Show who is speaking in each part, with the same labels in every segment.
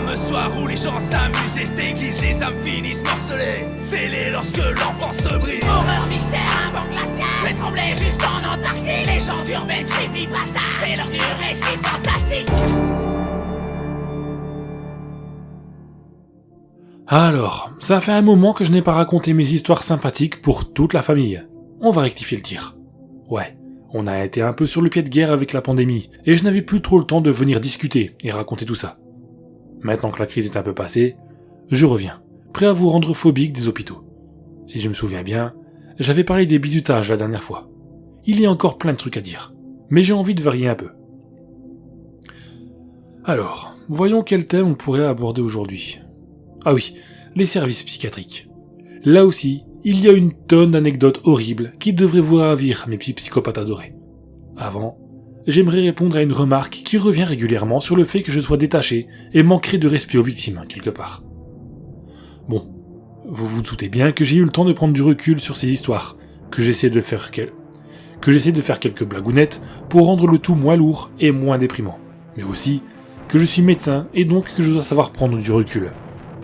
Speaker 1: énorme soir où les gens s'amusent et se déguisent, les âmes finissent morcelées, scellées lorsque l'enfance se brise.
Speaker 2: Horreur, mystère, un vent glacial, je vais trembler jusqu'en Antarctique. Légende urbaine, creepypasta, c'est l'heure du récit fantastique.
Speaker 3: Alors, ça fait un moment que je n'ai pas raconté mes histoires sympathiques pour toute la famille. On va rectifier le tir. Ouais, on a été un peu sur le pied de guerre avec la pandémie, et je n'avais plus trop le temps de venir discuter et raconter tout ça. Maintenant que la crise est un peu passée, je reviens, prêt à vous rendre phobique des hôpitaux. Si je me souviens bien, j'avais parlé des bizutages la dernière fois. Il y a encore plein de trucs à dire, mais j'ai envie de varier un peu. Alors, voyons quel thème on pourrait aborder aujourd'hui. Ah oui, les services psychiatriques. Là aussi, il y a une tonne d'anecdotes horribles qui devraient vous ravir, mes petits psychopathes adorés. Avant, j'aimerais répondre à une remarque qui revient régulièrement sur le fait que je sois détaché et manquerai de respect aux victimes, quelque part. Bon, vous vous doutez bien que j'ai eu le temps de prendre du recul sur ces histoires, que j'essaie de faire quelques blagounettes pour rendre le tout moins lourd et moins déprimant, mais aussi que je suis médecin et donc que je dois savoir prendre du recul.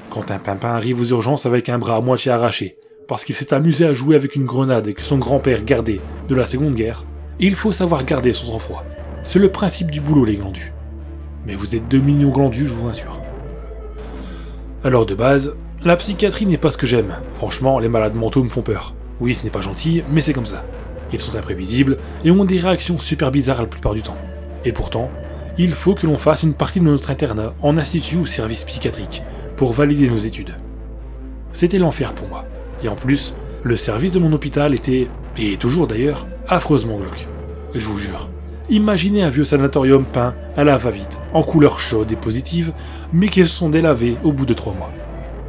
Speaker 3: Quand un pimpin arrive aux urgences avec un bras à moitié arraché, parce qu'il s'est amusé à jouer avec une grenade et que son grand-père gardait de la Seconde Guerre, il faut savoir garder son sang-froid. C'est le principe du boulot, les glandus. Mais vous êtes 2 millions glandus, je vous rassure. Alors de base, la psychiatrie n'est pas ce que j'aime. Franchement, les malades mentaux me font peur. Oui, ce n'est pas gentil, mais c'est comme ça. Ils sont imprévisibles et ont des réactions super bizarres la plupart du temps. Et pourtant, il faut que l'on fasse une partie de notre internat en institut ou service psychiatrique, pour valider nos études. C'était l'enfer pour moi. Et en plus, le service de mon hôpital était, et est toujours d'ailleurs, affreusement glauque. Je vous jure. Imaginez un vieux sanatorium peint à la va-vite, en couleur chaude et positive, mais qui se sont délavés au bout de 3 mois.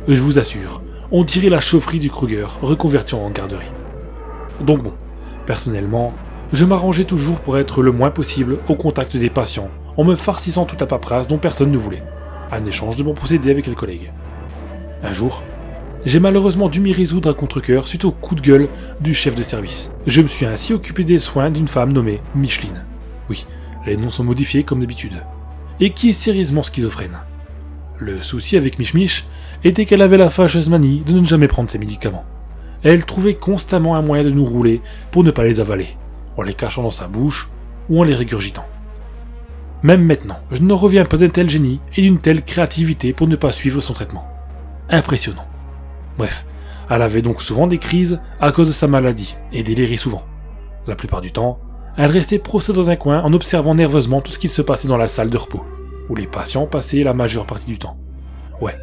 Speaker 3: Je vous assure, on dirait la chaufferie du Kruger, reconvertie en garderie. Donc bon, personnellement, je m'arrangeais toujours pour être le moins possible au contact des patients, en me farcissant toute la paperasse dont personne ne voulait. Un échange de bons procédés avec les collègues. Un jour, j'ai malheureusement dû m'y résoudre à contre-cœur suite au coup de gueule du chef de service. Je me suis ainsi occupé des soins d'une femme nommée Micheline. Oui, les noms sont modifiés comme d'habitude. Et qui est sérieusement schizophrène. Le souci avec Mich était qu'elle avait la fâcheuse manie de ne jamais prendre ses médicaments. Elle trouvait constamment un moyen de nous rouler pour ne pas les avaler, en les cachant dans sa bouche ou en les régurgitant. Même maintenant, je ne reviens pas d'un tel génie et d'une telle créativité pour ne pas suivre son traitement. Impressionnant. Bref, elle avait donc souvent des crises à cause de sa maladie et délirait souvent. La plupart du temps, elle restait prostrée dans un coin en observant nerveusement tout ce qui se passait dans la salle de repos, où les patients passaient la majeure partie du temps. Ouais,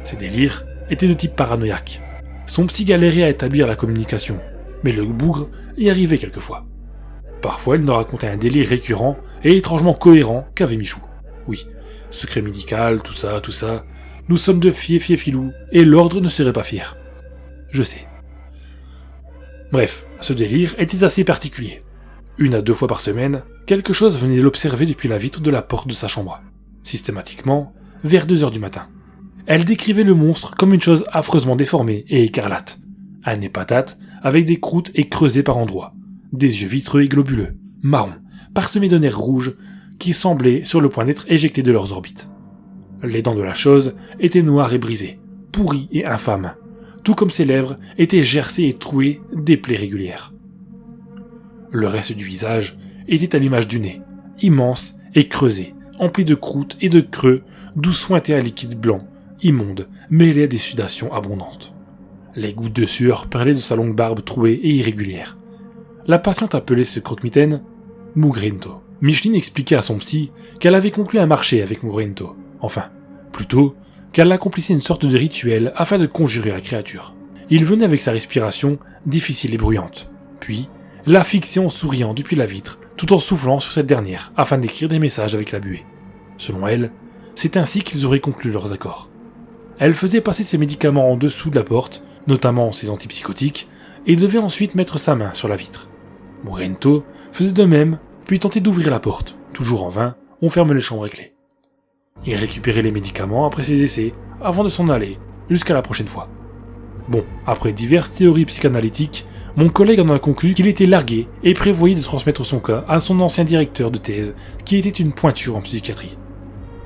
Speaker 3: ses délires étaient de type paranoïaque. Son psy galérait à établir la communication, mais le bougre y arrivait quelquefois. Parfois, il nous racontait un délire récurrent et étrangement cohérent qu'avait Michou. Oui, secret médical, tout ça, nous sommes de filous, et l'ordre ne serait pas fier. Je sais. Bref, ce délire était assez particulier. 1 à 2 fois par semaine, quelque chose venait l'observer depuis la vitre de la porte de sa chambre. Systématiquement, vers 2h du matin. Elle décrivait le monstre comme une chose affreusement déformée et écarlate. Un nez patate, avec des croûtes et creusées par endroits. Des yeux vitreux et globuleux, marrons, parsemés de nerfs rouges, qui semblaient sur le point d'être éjectés de leurs orbites. Les dents de la chose étaient noires et brisées, pourries et infâmes, tout comme ses lèvres étaient gercées et trouées des plaies régulières. Le reste du visage était à l'image du nez, immense et creusé, empli de croûtes et de creux d'où suintait un liquide blanc, immonde, mêlé à des sudations abondantes. Les gouttes de sueur perlaient de sa longue barbe trouée et irrégulière. La patiente appelait ce croque-mitaine Mugrento. Micheline expliquait à son psy qu'elle avait conclu un marché avec Mugrento. Enfin, plutôt qu'elle accomplissait une sorte de rituel afin de conjurer la créature. Il venait avec sa respiration difficile et bruyante, puis la fixait en souriant depuis la vitre, tout en soufflant sur cette dernière afin d'écrire des messages avec la buée. Selon elle, c'est ainsi qu'ils auraient conclu leurs accords. Elle faisait passer ses médicaments en dessous de la porte, notamment ses antipsychotiques, et devait ensuite mettre sa main sur la vitre. Mugrento faisait de même, puis tentait d'ouvrir la porte. Toujours en vain, on ferme les chambres à clé. Il récupérait les médicaments après ses essais, avant de s'en aller, jusqu'à la prochaine fois. Bon, après diverses théories psychanalytiques, mon collègue en a conclu qu'il était largué et prévoyait de transmettre son cas à son ancien directeur de thèse, qui était une pointure en psychiatrie.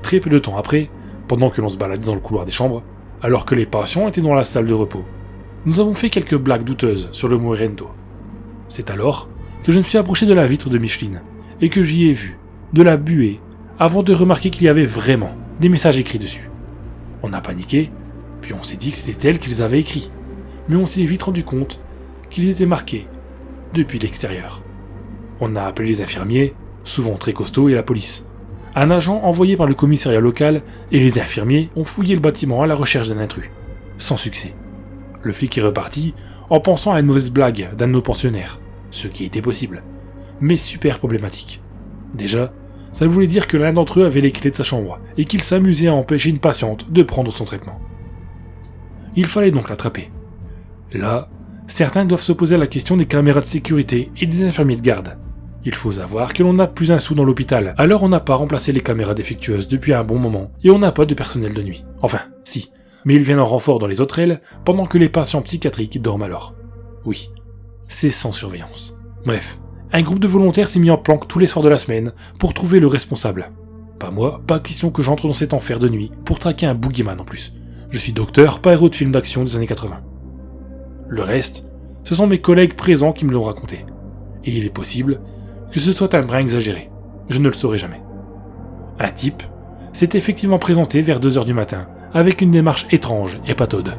Speaker 3: Très peu de temps après, pendant que l'on se baladait dans le couloir des chambres, alors que les patients étaient dans la salle de repos. Nous avons fait quelques blagues douteuses sur le mot Rento. C'est alors que je me suis approché de la vitre de Micheline et que j'y ai vu de la buée avant de remarquer qu'il y avait vraiment des messages écrits dessus. On a paniqué, puis on s'est dit que c'était elle qu'ils avaient écrit, mais on s'est vite rendu compte qu'ils étaient marqués depuis l'extérieur. On a appelé les infirmiers, souvent très costauds, et la police. Un agent envoyé par le commissariat local et les infirmiers ont fouillé le bâtiment à la recherche d'un intrus. Sans succès. Le flic est reparti en pensant à une mauvaise blague d'un de nos pensionnaires, ce qui était possible, mais super problématique. Déjà, ça voulait dire que l'un d'entre eux avait les clés de sa chambre et qu'il s'amusait à empêcher une patiente de prendre son traitement. Il fallait donc l'attraper. Là, certains doivent se poser la question des caméras de sécurité et des infirmiers de garde. Il faut savoir que l'on n'a plus un sou dans l'hôpital, alors on n'a pas remplacé les caméras défectueuses depuis un bon moment, et on n'a pas de personnel de nuit. Enfin, si, mais ils viennent en renfort dans les autres ailes, pendant que les patients psychiatriques dorment alors. Oui, c'est sans surveillance. Bref, un groupe de volontaires s'est mis en planque tous les soirs de la semaine pour trouver le responsable. Pas moi, pas question que j'entre dans cet enfer de nuit pour traquer un boogeyman en plus. Je suis docteur, pas héros de film d'action des années 80. Le reste, ce sont mes collègues présents qui me l'ont raconté. Et il est possible que ce soit un brin exagéré. Je ne le saurai jamais. Un type s'est effectivement présenté vers 2h du matin, avec une démarche étrange et pataude.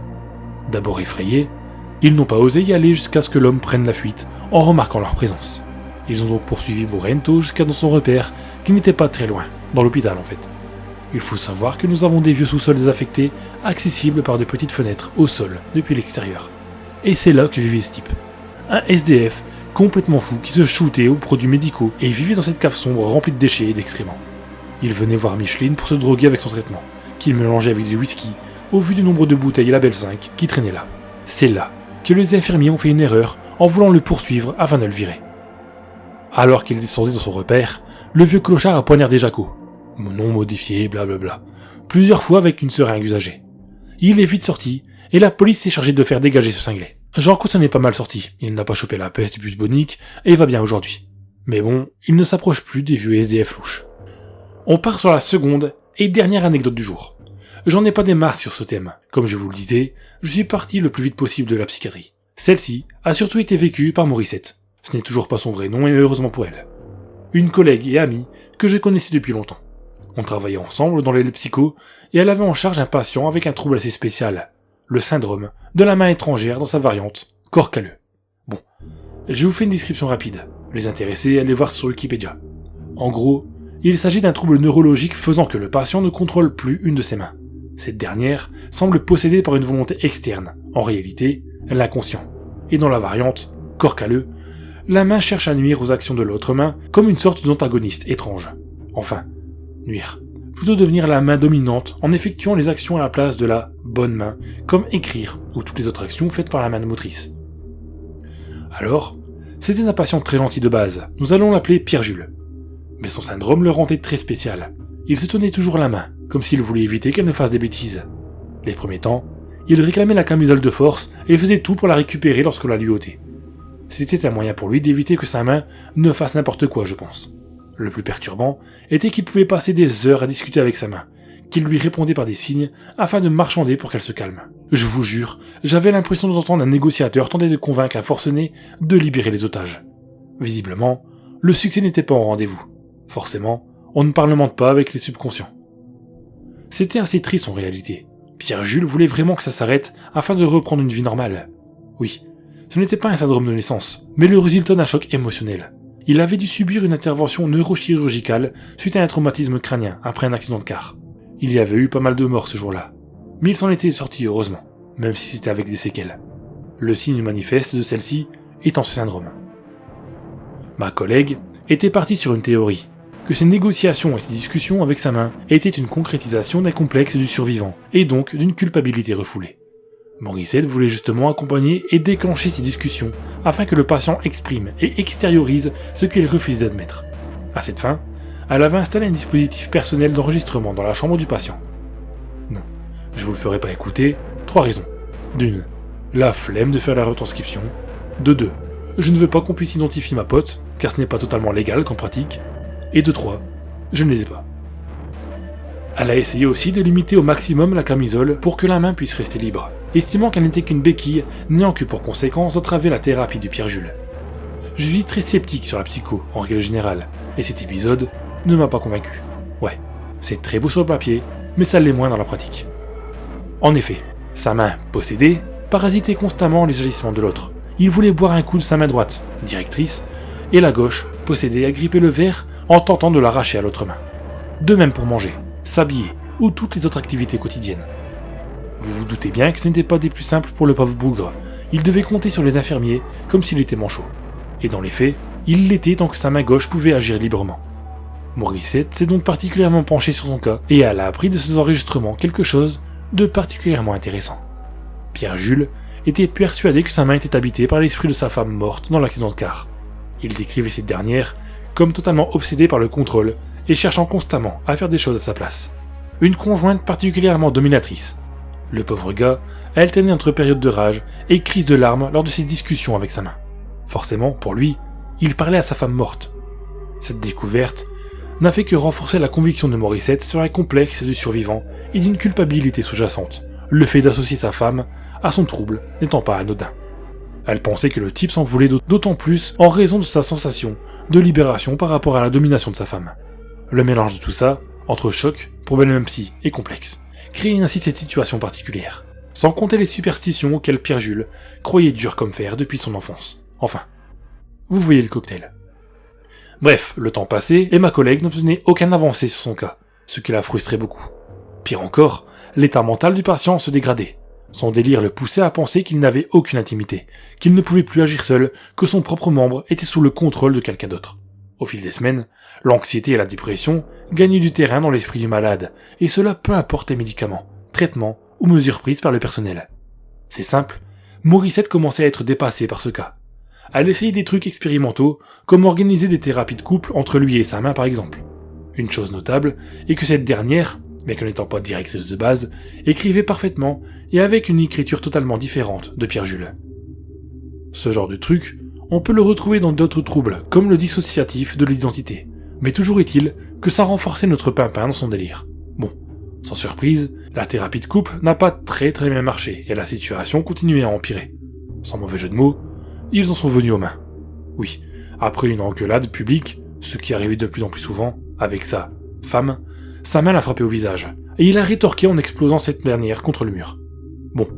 Speaker 3: D'abord effrayés, ils n'ont pas osé y aller jusqu'à ce que l'homme prenne la fuite, en remarquant leur présence. Ils ont donc poursuivi Borrento jusqu'à dans son repère, qui n'était pas très loin, dans l'hôpital en fait. Il faut savoir que nous avons des vieux sous-sols désaffectés, accessibles par de petites fenêtres au sol, depuis l'extérieur. Et c'est là que vivait ce type. Un SDF complètement fou qui se shootait aux produits médicaux et vivait dans cette cave sombre remplie de déchets et d'excréments. Il venait voir Micheline pour se droguer avec son traitement, qu'il mélangeait avec du whisky, au vu du nombre de bouteilles Label 5 qui traînaient là. C'est là que les infirmiers ont fait une erreur en voulant le poursuivre afin de le virer. Alors qu'il descendait dans son repère, le vieux clochard a poignardé Jaco, mon nom modifié, blablabla, plusieurs fois avec une seringue usagée. Il est vite sorti, et la police s'est chargée de faire dégager ce cinglé. Janko s'en est pas mal sorti, il n'a pas chopé la peste bubonique, et va bien aujourd'hui. Mais bon, il ne s'approche plus des vieux SDF louches. On part sur la seconde et dernière anecdote du jour. J'en ai pas des masses sur ce thème. Comme je vous le disais, je suis parti le plus vite possible de la psychiatrie. Celle-ci a surtout été vécue par Morissette. Ce n'est toujours pas son vrai nom et heureusement pour elle. Une collègue et amie que je connaissais depuis longtemps. On travaillait ensemble dans l'aile psycho et elle avait en charge un patient avec un trouble assez spécial. Le syndrome de la main étrangère dans sa variante, corps calleux. Bon, je vous fais une description rapide. Les intéressés, allez voir sur Wikipédia. En gros, il s'agit d'un trouble neurologique faisant que le patient ne contrôle plus une de ses mains. Cette dernière semble possédée par une volonté externe, en réalité, l'inconscient. Et dans la variante, corps calleux, la main cherche à nuire aux actions de l'autre main comme une sorte d'antagoniste étrange. Enfin, nuire. Plutôt devenir la main dominante en effectuant les actions à la place de la bonne main, comme écrire ou toutes les autres actions faites par la main motrice. Alors, c'était un patient très gentil de base, nous allons l'appeler Pierre-Jules. Mais son syndrome le rendait très spécial. Il se tenait toujours la main, comme s'il voulait éviter qu'elle ne fasse des bêtises. Les premiers temps, il réclamait la camisole de force et faisait tout pour la récupérer lorsqu'on la lui ôtait. C'était un moyen pour lui d'éviter que sa main ne fasse n'importe quoi, je pense. Le plus perturbant était qu'il pouvait passer des heures à discuter avec sa main, qu'il lui répondait par des signes afin de marchander pour qu'elle se calme. Je vous jure, j'avais l'impression d'entendre un négociateur tenter de convaincre un forcené de libérer les otages. Visiblement, le succès n'était pas au rendez-vous. Forcément, on ne parlemente pas avec les subconscients. C'était assez triste en réalité. Pierre-Jules voulait vraiment que ça s'arrête afin de reprendre une vie normale. Oui, ce n'était pas un syndrome de naissance, mais le résultat d'un choc émotionnel. Il avait dû subir une intervention neurochirurgicale suite à un traumatisme crânien après un accident de car. Il y avait eu pas mal de morts ce jour-là, mais il s'en était sorti heureusement, même si c'était avec des séquelles. Le signe manifeste de celle-ci étant ce syndrome. Ma collègue était partie sur une théorie, que ces négociations et ces discussions avec sa main étaient une concrétisation d'un complexe du survivant, et donc d'une culpabilité refoulée. Morissette voulait justement accompagner et déclencher ces discussions afin que le patient exprime et extériorise ce qu'il refuse d'admettre. À cette fin, elle avait installé un dispositif personnel d'enregistrement dans la chambre du patient. Non, je vous le ferai pas écouter, 3 raisons. D'une, la flemme de faire la retranscription. De 2, je ne veux pas qu'on puisse identifier ma pote, car ce n'est pas totalement légal qu'en pratique. Et de 3, je ne les ai pas. Elle a essayé aussi de limiter au maximum la camisole pour que la main puisse rester libre, estimant qu'elle n'était qu'une béquille, n'ayant que pour conséquence d'entraver la thérapie de Pierre-Jules. Je suis très sceptique sur la psycho, en règle générale, et cet épisode ne m'a pas convaincu. Ouais, c'est très beau sur le papier, mais ça l'est moins dans la pratique. En effet, sa main possédée parasitait constamment les agissements de l'autre. Il voulait boire un coup de sa main droite, directrice, et la gauche, possédée, agrippait le verre en tentant de l'arracher à l'autre main. De même pour manger, s'habiller ou toutes les autres activités quotidiennes. Vous vous doutez bien que ce n'était pas des plus simples pour le pauvre bougre. Il devait compter sur les infirmiers comme s'il était manchot. Et dans les faits, il l'était tant que sa main gauche pouvait agir librement. Morissette s'est donc particulièrement penchée sur son cas et elle a appris de ses enregistrements quelque chose de particulièrement intéressant. Pierre-Jules était persuadé que sa main était habitée par l'esprit de sa femme morte dans l'accident de car. Il décrivait cette dernière comme totalement obsédée par le contrôle et cherchant constamment à faire des choses à sa place. Une conjointe particulièrement dominatrice. Le pauvre gars alternait entre périodes de rage et crises de larmes lors de ses discussions avec sa main. Forcément, pour lui, il parlait à sa femme morte. Cette découverte n'a fait que renforcer la conviction de Morissette sur un complexe du survivant et d'une culpabilité sous-jacente, le fait d'associer sa femme à son trouble n'étant pas anodin. Elle pensait que le type s'en voulait d'autant plus en raison de sa sensation de libération par rapport à la domination de sa femme. Le mélange de tout ça, entre choc, problème psy et complexe, créait ainsi cette situation particulière, sans compter les superstitions auxquelles Pierre-Jules croyait dur comme fer depuis son enfance. Enfin, vous voyez le cocktail. Bref, le temps passait et ma collègue n'obtenait aucune avancée sur son cas, ce qui la frustrait beaucoup. Pire encore, l'état mental du patient se dégradait. Son délire le poussait à penser qu'il n'avait aucune intimité, qu'il ne pouvait plus agir seul, que son propre membre était sous le contrôle de quelqu'un d'autre. Au fil des semaines, l'anxiété et la dépression gagnaient du terrain dans l'esprit du malade, et cela peu importe les médicaments, traitements ou mesures prises par le personnel. C'est simple, Morissette commençait à être dépassée par ce cas. Elle essayait des trucs expérimentaux, comme organiser des thérapies de couple entre lui et sa main par exemple. Une chose notable est que cette dernière, mais qu'en n'étant pas directrice de base, écrivait parfaitement et avec une écriture totalement différente de Pierre-Jules. Ce genre de truc, on peut le retrouver dans d'autres troubles, comme le dissociatif de l'identité, mais toujours est-il que ça renforçait notre pimpin dans son délire. Bon, sans surprise, la thérapie de couple n'a pas très bien marché et la situation continuait à empirer. Sans mauvais jeu de mots, ils en sont venus aux mains. Oui, après une engueulade publique, ce qui arrivait de plus en plus souvent, avec sa femme, sa main l'a frappé au visage, et il a rétorqué en explosant cette dernière contre le mur. Bon,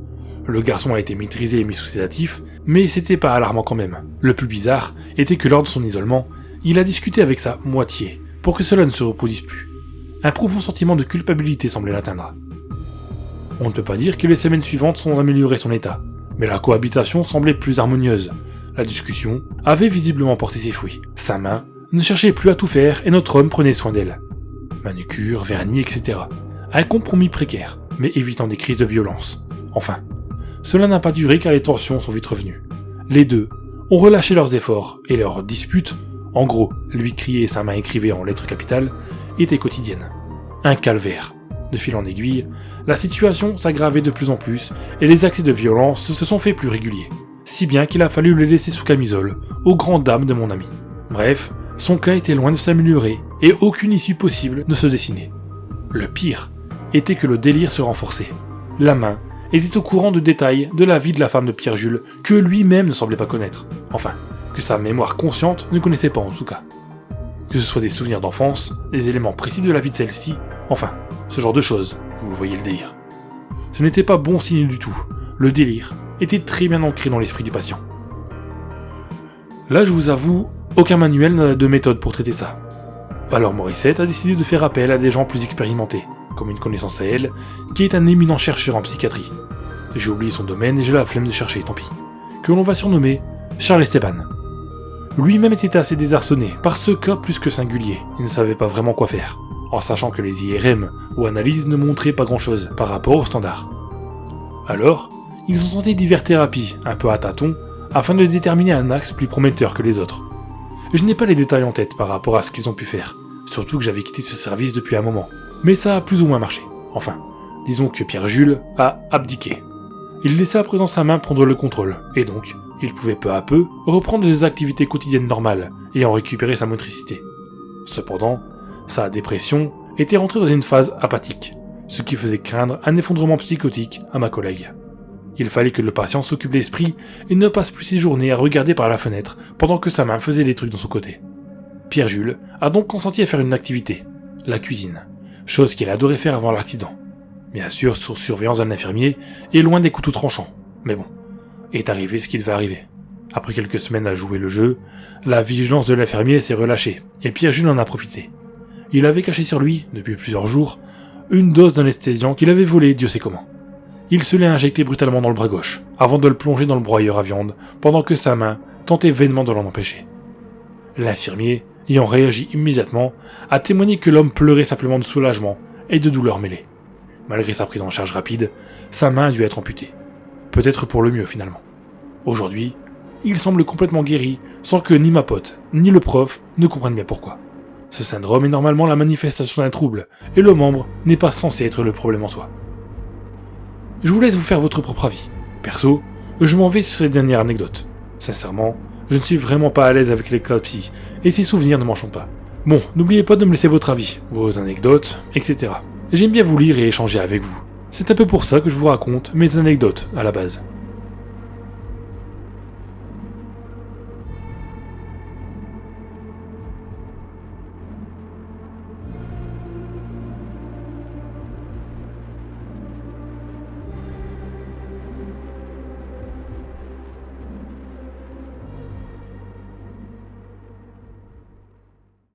Speaker 3: le garçon a été maîtrisé et mis sous sédatif, mais c'était pas alarmant quand même. Le plus bizarre était que lors de son isolement, il a discuté avec sa moitié, pour que cela ne se reproduise plus. Un profond sentiment de culpabilité semblait l'atteindre. On ne peut pas dire que les semaines suivantes sont améliorées son état, mais la cohabitation semblait plus harmonieuse. La discussion avait visiblement porté ses fruits. Sa main ne cherchait plus à tout faire et notre homme prenait soin d'elle. Manucure, vernis, etc. Un compromis précaire, mais évitant des crises de violence. Enfin, cela n'a pas duré car les tensions sont vite revenues. Les deux ont relâché leurs efforts et leur dispute, en gros, lui crier et sa main écrivait en lettres capitales, était quotidienne. Un calvaire. De fil en aiguille, la situation s'aggravait de plus en plus et les accès de violence se sont faits plus réguliers. Si bien qu'il a fallu le laisser sous camisole, aux grandes dames de mon ami. Bref, son cas était loin de s'améliorer et aucune issue possible ne se dessinait. Le pire était que le délire se renforçait. La main était au courant de détails de la vie de la femme de Pierre-Jules que lui-même ne semblait pas connaître. Enfin, que sa mémoire consciente ne connaissait pas en tout cas. Que ce soit des souvenirs d'enfance, des éléments précis de la vie de celle-ci, enfin, ce genre de choses, vous voyez le délire. Ce n'était pas bon signe du tout, le délire était très bien ancré dans l'esprit du patient. Là je vous avoue, aucun manuel n'a de méthode pour traiter ça. Alors Morissette a décidé de faire appel à des gens plus expérimentés, comme une connaissance à elle, qui est un éminent chercheur en psychiatrie. J'ai oublié son domaine et j'ai la flemme de chercher, tant pis. Que l'on va surnommer Charles Esteban. Lui-même était assez désarçonné par ce cas plus que singulier, il ne savait pas vraiment quoi faire, en sachant que les IRM ou analyses ne montraient pas grand-chose par rapport aux standards. Alors, ils ont tenté diverses thérapies, un peu à tâtons, afin de déterminer un axe plus prometteur que les autres. Je n'ai pas les détails en tête par rapport à ce qu'ils ont pu faire, surtout que j'avais quitté ce service depuis un moment, mais ça a plus ou moins marché. Enfin, disons que Pierre-Jules a abdiqué. Il laissait à présent sa main prendre le contrôle, et donc, il pouvait peu à peu reprendre des activités quotidiennes normales et en récupérer sa motricité. Cependant, sa dépression était rentré dans une phase apathique, ce qui faisait craindre un effondrement psychotique à ma collègue. Il fallait que le patient s'occupe l'esprit et ne passe plus ses journées à regarder par la fenêtre pendant que sa main faisait des trucs de son côté. Pierre-Jules a donc consenti à faire une activité, la cuisine, chose qu'il adorait faire avant l'accident. Bien sûr, sous surveillance d'un infirmier et loin des couteaux tranchants, mais bon, est arrivé ce qui devait arriver. Après quelques semaines à jouer le jeu, la vigilance de l'infirmier s'est relâchée et Pierre-Jules en a profité. Il avait caché sur lui, depuis plusieurs jours, une dose d'anesthésiant qu'il avait volée Dieu sait comment. Il se l'est injecté brutalement dans le bras gauche, avant de le plonger dans le broyeur à viande, pendant que sa main tentait vainement de l'en empêcher. L'infirmier, ayant réagi immédiatement, a témoigné que l'homme pleurait simplement de soulagement et de douleur mêlée. Malgré sa prise en charge rapide, sa main a dû être amputée. Peut-être pour le mieux finalement. Aujourd'hui, il semble complètement guéri, sans que ni ma pote, ni le prof ne comprennent bien pourquoi. Ce syndrome est normalement la manifestation d'un trouble, et le membre n'est pas censé être le problème en soi. Je vous laisse vous faire votre propre avis. Perso, je m'en vais sur ces dernières anecdotes. Sincèrement, je ne suis vraiment pas à l'aise avec les cas psy, et ces souvenirs ne m'enchantent pas. Bon, n'oubliez pas de me laisser votre avis, vos anecdotes, etc. J'aime bien vous lire et échanger avec vous. C'est un peu pour ça que je vous raconte mes anecdotes à la base.